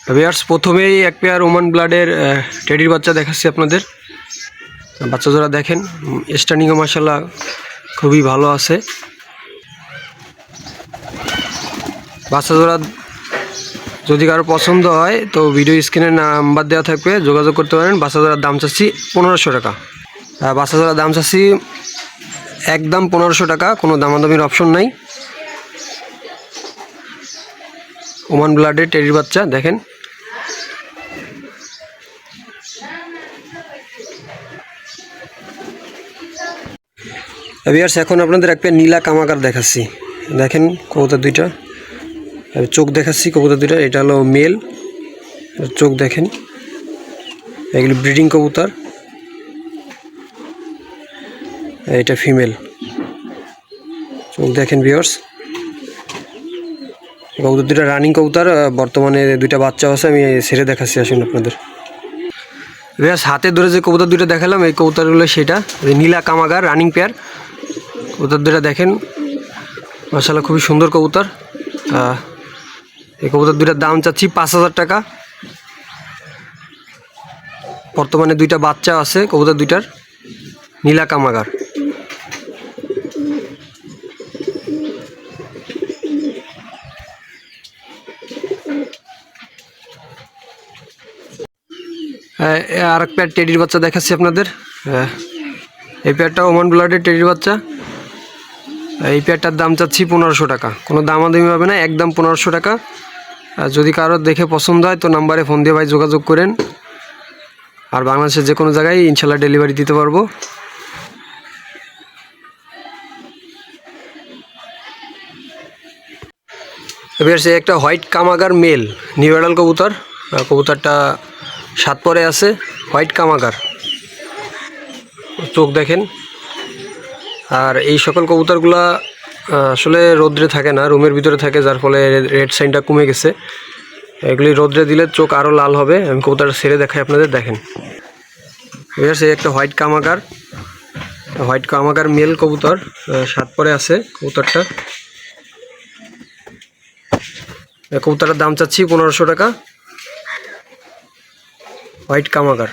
Viewers প্রথমেই এক pair Oman ব্লাডের টেডির বাচ্চা দেখাচ্ছি আপনাদের। বাচ্চা জোড়া দেখেন, স্ট্যান্ডিংও মাশাআল্লাহ খুবই ভালো আছে। বাচ্চা জোড়া যদি কারো পছন্দ হয় তো ভিডিও স্ক্রিনে নাম্বার দেওয়া থাকবে, যোগাযোগ করতে পারেন। বাচ্চা জোড়ার দাম চাচ্ছি 1500 টাকা। বাচ্চা জোড়ার দাম চাচ্ছি একদম 1500 টাকা, কোনো দামাদামির অপশন নাই। ওমান ব্লাডের টেডির বাচ্চা দেখেন। ভিউয়ার্স এখন আপনাদের একটা নীলা কামাকার দেখাচ্ছি। দেখেন কবুতর দুইটা, চোখ দেখাচ্ছি কবুতর দুইটা। এটা হলো মেল, চোখ দেখেন। এগুলি ব্রিডিং কবুতর, এটা ফিমেল, চোখ দেখেন ভিউয়ার্স। কবুতর দুইটা রানিং কবুতর, বর্তমানে দুইটা বাচ্চা আছে, আমি ছেড়ে দেখাচ্ছি আসুন আপনাদের। ভিউয়ার্স হাতে ধরে যে কবুতর দুইটা দেখালাম এই কবুতরগুলো সেটা নীলা কামাগার রানিং পেয়ার। কবুতর দুইটা দেখেন মাশাআল্লাহ খুবই সুন্দর কবুতর। এই কবুতর দুইটার দাম চাচ্ছি 5000 টাকা। বর্তমানে দুইটা বাচ্চা আছে কবুতর দুইটার, নীলা কামাগার। আর এক পেয়ার টেডির বাচ্চা দেখাচ্ছি আপনাদের। এই পেয়ারটা ওমান ব্লাডের টেডির বাচ্চা। এই পেয়ারটার দাম চাচ্ছি 1500 টাকা, কোনো দামাদামি হবে না, একদম 1500 টাকা। যদি কারোর দেখে পছন্দ হয় তো নাম্বারে ফোন দিয়ে ভাই যোগাযোগ করেন। আর বাংলাদেশের যে কোনো জায়গায় ইনশাল্লাহ ডেলিভারি দিতে পারবো। এবার সে একটা হোয়াইট কামাগার মেল নিউ অ্যাডাল কবুতর। কবুতরটা 7 পরে আছে, হোয়াইট কামাগার, চোখ দেখেন। আর এই সকল কবুতরগুলা আসলে রোদ্রে থাকে না, রুমের ভিতরে থাকে, যার ফলে রেড সাইনটা কমে গেছে। এগুলি রোদ্রে দিলে চোখ আরও লাল হবে। আমি কবুতরটা ছেড়ে দেখাই আপনাদের, দেখেন। এবার সে একটা হোয়াইট কামাগার মেল কবুতর, 7 পরে আছে কবুতরটা। কবুতরটার দাম চাচ্ছি 1500 টাকা, হোয়াইট কামাগার।